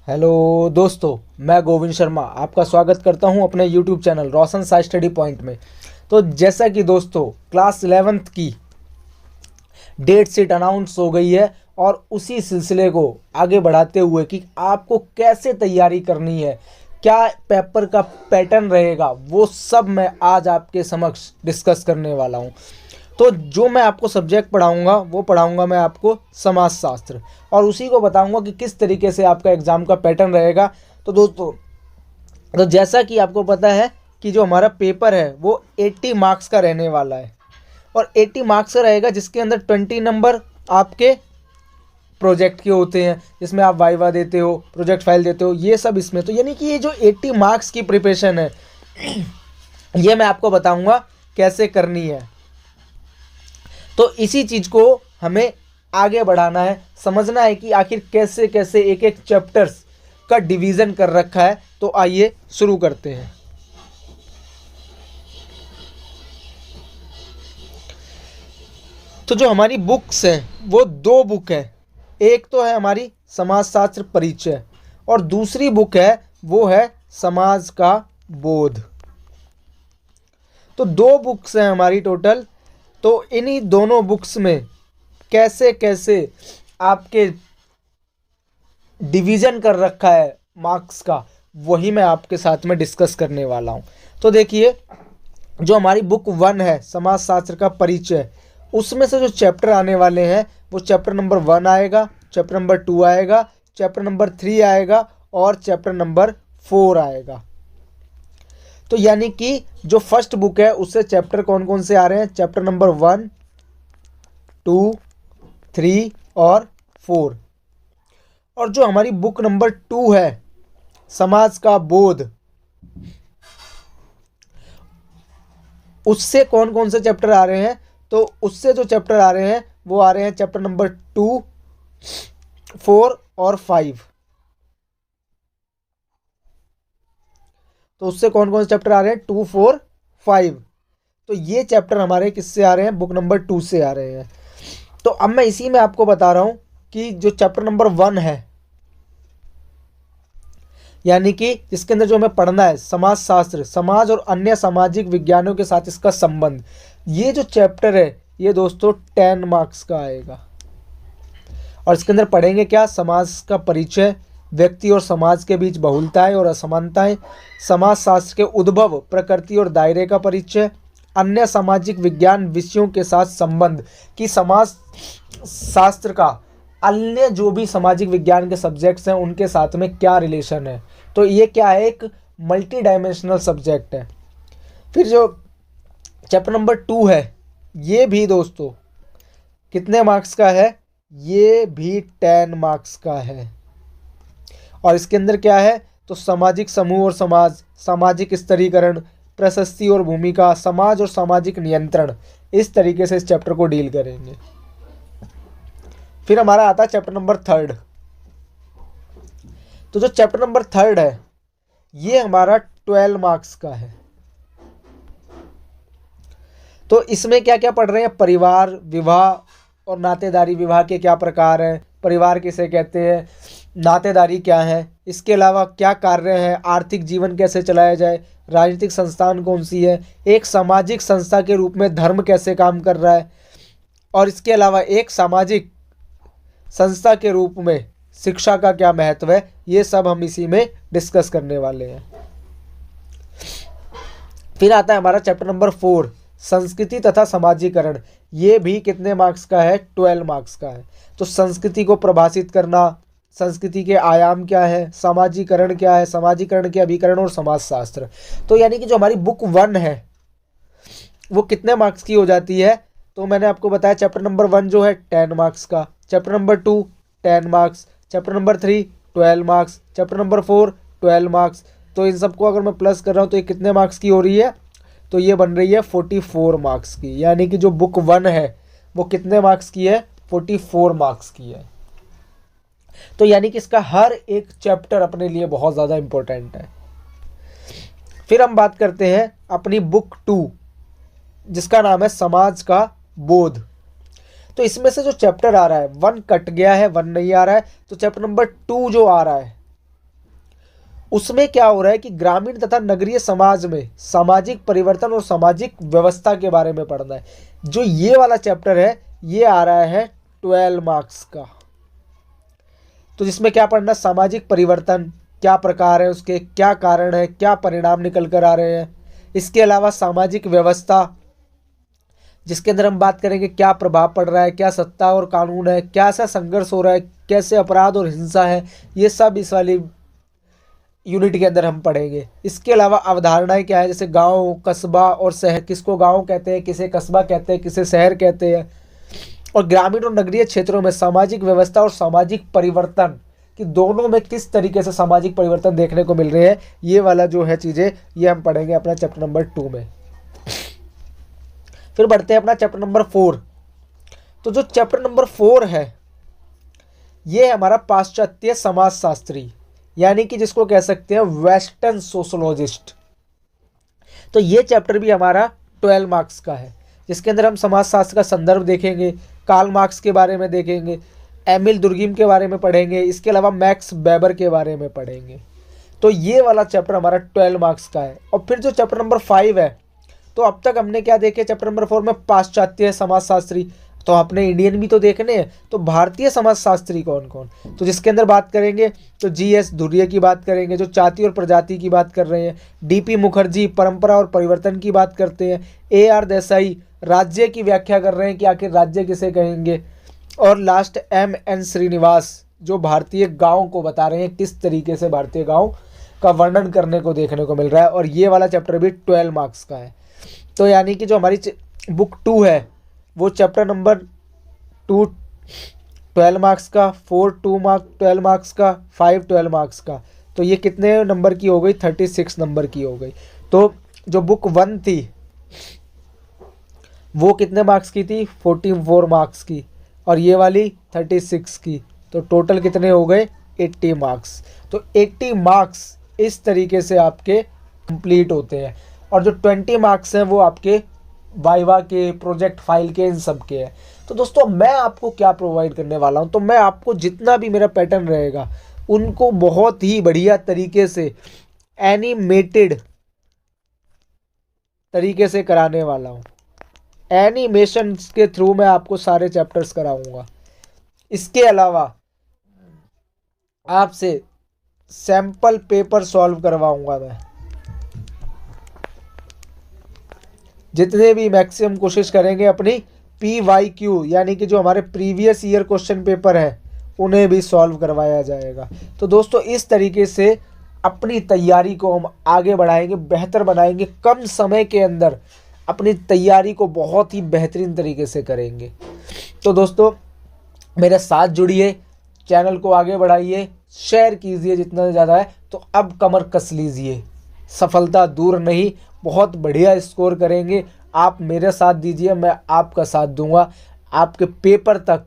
Hello दोस्तों, मैं गोविंद शर्मा आपका स्वागत करता हूं अपने यूट्यूब चैनल रोशन साई स्टडी पॉइंट में। तो जैसा कि दोस्तों क्लास 11th की डेट शीट अनाउंस हो गई है और उसी सिलसिले को आगे बढ़ाते हुए कि आपको कैसे तैयारी करनी है, क्या पेपर का पैटर्न रहेगा, वो सब मैं आज आपके समक्ष डिस्कस करने वाला हूं। तो जो मैं आपको सब्जेक्ट पढ़ाऊंगा वो पढ़ाऊंगा मैं आपको समाजशास्त्र, और उसी को बताऊंगा कि किस तरीके से आपका एग्ज़ाम का पैटर्न रहेगा। तो दोस्तों, तो जैसा कि आपको पता है कि जो हमारा पेपर है वो 80 मार्क्स का रहने वाला है, और 80 मार्क्स का रहेगा जिसके अंदर 20 नंबर आपके प्रोजेक्ट के होते हैं, जिसमें आप वाइवा देते हो, प्रोजेक्ट फाइल देते हो, ये सब इसमें। तो यानी कि ये जो 80 मार्क्स की प्रिपरेशन है ये मैं आपको बताऊंगा कैसे करनी है। तो इसी चीज़ को हमें आगे बढ़ाना है, समझना है कि आखिर कैसे कैसे एक एक चैप्टर्स का डिवीज़न कर रखा है। तो आइए शुरू करते हैं। तो जो हमारी बुक्स हैं वो दो बुक है, एक तो है हमारी समाजशास्त्र परिचय और दूसरी बुक है वो है समाज का बोध। तो दो बुक्स हैं हमारी टोटल। तो इन्हीं दोनों बुक्स में कैसे कैसे आपके डिवीज़न कर रखा है मार्क्स का, वही मैं आपके साथ में डिस्कस करने वाला हूँ। तो देखिए, जो हमारी बुक 1 है समाजशास्त्र का परिचय, उसमें से जो चैप्टर आने वाले हैं वो चैप्टर नंबर 1 आएगा, चैप्टर नंबर 2 आएगा, चैप्टर नंबर 3 आएगा और चैप्टर नंबर 4 आएगा। तो यानी कि जो फर्स्ट बुक है उससे चैप्टर कौन कौन से आ रहे हैं, चैप्टर नंबर 1, 2, 3 और 4। और जो हमारी बुक नंबर 2 है समाज का बोध, उससे कौन कौन से चैप्टर आ रहे हैं, तो उससे जो चैप्टर आ रहे हैं वो आ रहे हैं चैप्टर नंबर 2, 4 और 5। तो उससे कौन कौन से चैप्टर आ रहे हैं, 2, 4, 5। तो ये चैप्टर हमारे किससे आ रहे हैं, बुक नंबर 2 से आ रहे हैं। तो अब मैं इसी में आपको बता रहा हूं कि जो चैप्टर नंबर 1 है, यानी कि जिसके अंदर जो हमें पढ़ना है समाजशास्त्र, समाज और अन्य सामाजिक विज्ञानों के साथ इसका संबंध, ये जो चैप्टर है ये दोस्तों 10 मार्क्स का आएगा। और इसके अंदर पढ़ेंगे क्या, समाज का परिचय, व्यक्ति और समाज के बीच बहुलताएं और असमानताएं, समाजशास्त्र के उद्भव, प्रकृति और दायरे का परिचय, अन्य सामाजिक विज्ञान विषयों के साथ संबंध, कि समाज शास्त्र का अन्य जो भी सामाजिक विज्ञान के सब्जेक्ट्स हैं उनके साथ में क्या रिलेशन है। तो ये क्या है, एक मल्टी डायमेंशनल सब्जेक्ट है। फिर जो चैप्टर नंबर 2 है ये भी दोस्तों कितने मार्क्स का है, ये भी 10 मार्क्स का है। और इसके अंदर क्या है, तो सामाजिक समूह और समाज, सामाजिक स्तरीकरण, प्रशस्ति और भूमिका, समाज और सामाजिक नियंत्रण, इस तरीके से इस चैप्टर को डील करेंगे। फिर हमारा आता है चैप्टर नंबर 3। तो जो चैप्टर नंबर 3 है ये हमारा 12 मार्क्स का है। तो इसमें क्या क्या पढ़ रहे हैं, परिवार, विवाह और नातेदारी, विवाह के क्या प्रकार हैं, परिवार किसे कहते हैं, नातेदारी क्या है, इसके अलावा क्या कार्य है, आर्थिक जीवन कैसे चलाया जाए, राजनीतिक संस्थान कौन सी है, एक सामाजिक संस्था के रूप में धर्म कैसे काम कर रहा है, और इसके अलावा एक सामाजिक संस्था के रूप में शिक्षा का क्या महत्व है, ये सब हम इसी में डिस्कस करने वाले हैं। फिर आता है हमारा चैप्टर नंबर 4, संस्कृति तथा समाजीकरण। ये भी कितने मार्क्स का है, 12 मार्क्स का है। तो संस्कृति को प्रभाषित करना, संस्कृति के आयाम क्या है, समाजीकरण क्या है, समाजीकरण के अभिकरण और समाजशास्त्र। तो यानी कि जो हमारी बुक 1 है वो कितने मार्क्स की हो जाती है, तो मैंने आपको बताया चैप्टर नंबर 1 जो है 10 मार्क्स का, chapter number 2 10 marks, chapter number 3 12 marks, chapter number 4 12 marks. तो इन सबको अगर मैं प्लस कर रहा हूँ तो ये कितने मार्क्स की हो रही है, तो ये बन रही है 44 मार्क्स की। यानी कि जो बुक 1 है वो कितने मार्क्स की है, 44 मार्क्स की है। तो यानी कि इसका हर एक चैप्टर अपने लिए बहुत ज़्यादा इम्पोर्टेंट है। फिर हम बात करते हैं अपनी बुक 2 जिसका नाम है समाज का बोध। तो इसमें से जो चैप्टर आ रहा है 1 कट गया है, 1 नहीं आ रहा है, तो चैप्टर नंबर 2 जो आ रहा है उसमें क्या हो रहा है कि ग्रामीण तथा नगरीय समाज में सामाजिक परिवर्तन और सामाजिक व्यवस्था के बारे में पढ़ना है। जो ये वाला चैप्टर है ये आ रहा है 12 मार्क्स का। तो जिसमें क्या पढ़ना, सामाजिक परिवर्तन क्या प्रकार है, उसके क्या कारण है, क्या परिणाम निकल कर आ रहे हैं। इसके अलावा सामाजिक व्यवस्था, जिसके अंदर हम बात करेंगे क्या प्रभाव पड़ रहा है, क्या सत्ता और कानून है, क्या ऐसा संघर्ष हो रहा है, कैसे अपराध और हिंसा है, ये सब इस वाली यूनिट के अंदर हम पढ़ेंगे। इसके अलावा अवधारणाएं क्या है, जैसे गांव, कस्बा और शहर, किसको गांव कहते हैं, किसे कस्बा कहते हैं, किसे शहर कहते हैं, और ग्रामीण और नगरीय क्षेत्रों में सामाजिक व्यवस्था और सामाजिक परिवर्तन कि दोनों में किस तरीके से सामाजिक परिवर्तन देखने को मिल रहे हैं। ये वाला जो है चीज़ें ये हम पढ़ेंगे अपना चैप्टर नंबर 2 में। फिर बढ़ते हैं अपना चैप्टर नंबर 4। तो जो चैप्टर नंबर 4 है ये है हमारा पाश्चात्य समाजशास्त्री, यानी कि जिसको कह सकते हैं वेस्टर्न सोशोलॉजिस्ट। तो ये चैप्टर भी हमारा 12 मार्क्स का है, जिसके अंदर हम समाजशास्त्र का संदर्भ देखेंगे, कार्ल मार्क्स के बारे में देखेंगे, एमिल दुर्कheim के बारे में पढ़ेंगे, इसके अलावा मैक्स वेबर के बारे में पढ़ेंगे। तो ये वाला चैप्टर हमारा 12 मार्क्स का है। और फिर जो चैप्टर नंबर 5 है, तो अब तक हमने क्या देखे चैप्टर नंबर 4 में, पाश्चात्य समाजशास्त्री, तो अपने इंडियन भी तो देखने हैं। तो भारतीय समाजशास्त्री कौन कौन, तो जिसके अंदर बात करेंगे तो GS धुर्वे की बात करेंगे, जो जाति और प्रजाति की बात कर रहे हैं। DP मुखर्जी परंपरा और परिवर्तन की बात करते हैं। AR देसाई राज्य की व्याख्या कर रहे हैं कि आखिर राज्य किसे कहेंगे। और लास्ट MN श्रीनिवास जो भारतीय गाँव को बता रहे हैं, किस तरीके से भारतीय गाँव का वर्णन करने को देखने को मिल रहा है। और ये वाला चैप्टर भी 12 मार्क्स का है। तो यानी कि जो हमारी बुक 2 है वो चैप्टर नंबर 2 12 मार्क्स का, 4 12 मार्क्स का, 5 12 मार्क्स का। तो ये कितने नंबर की हो गई, 36 नंबर की हो गई। तो जो बुक 1 थी वो कितने मार्क्स की थी, 44 मार्क्स की, और ये वाली 36 की। तो टोटल कितने हो गए, 80 मार्क्स। तो 80 मार्क्स इस तरीके से आपके कंप्लीट होते हैं। और जो 20 मार्क्स हैं वो आपके वाइवा के, प्रोजेक्ट फाइल के, इन सब के हैं। तो दोस्तों मैं आपको क्या प्रोवाइड करने वाला हूं, तो मैं आपको जितना भी मेरा पैटर्न रहेगा उनको बहुत ही बढ़िया तरीके से एनिमेटेड तरीके से कराने वाला हूं। एनिमेशन के थ्रू मैं आपको सारे चैप्टर्स कराऊंगा। इसके अलावा आपसे सैंपल पेपर सॉल्व करवाऊंगा मैं। जितने भी मैक्सिमम कोशिश करेंगे अपनी PYQ यानी कि जो हमारे प्रीवियस ईयर क्वेश्चन पेपर है उन्हें भी सॉल्व करवाया जाएगा। तो दोस्तों इस तरीके से अपनी तैयारी को हम आगे बढ़ाएंगे, बेहतर बनाएंगे, कम समय के अंदर अपनी तैयारी को बहुत ही बेहतरीन तरीके से करेंगे। तो दोस्तों मेरे साथ जुड़िए, चैनल को आगे बढ़ाइए, शेयर कीजिए जितना ज़्यादा है। तो अब कमर कस लीजिए, सफलता दूर नहीं, बहुत बढ़िया स्कोर करेंगे। आप मेरे साथ दीजिए, मैं आपका साथ दूंगा, आपके पेपर तक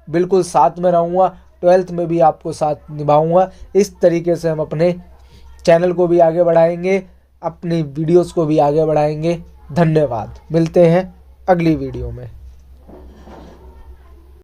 बिल्कुल साथ में रहूँगा, 12th में भी आपको साथ निभाऊंगा। इस तरीके से हम अपने चैनल को भी आगे बढ़ाएंगे, अपनी वीडियोस को भी आगे बढ़ाएंगे। धन्यवाद, मिलते हैं अगली वीडियो में।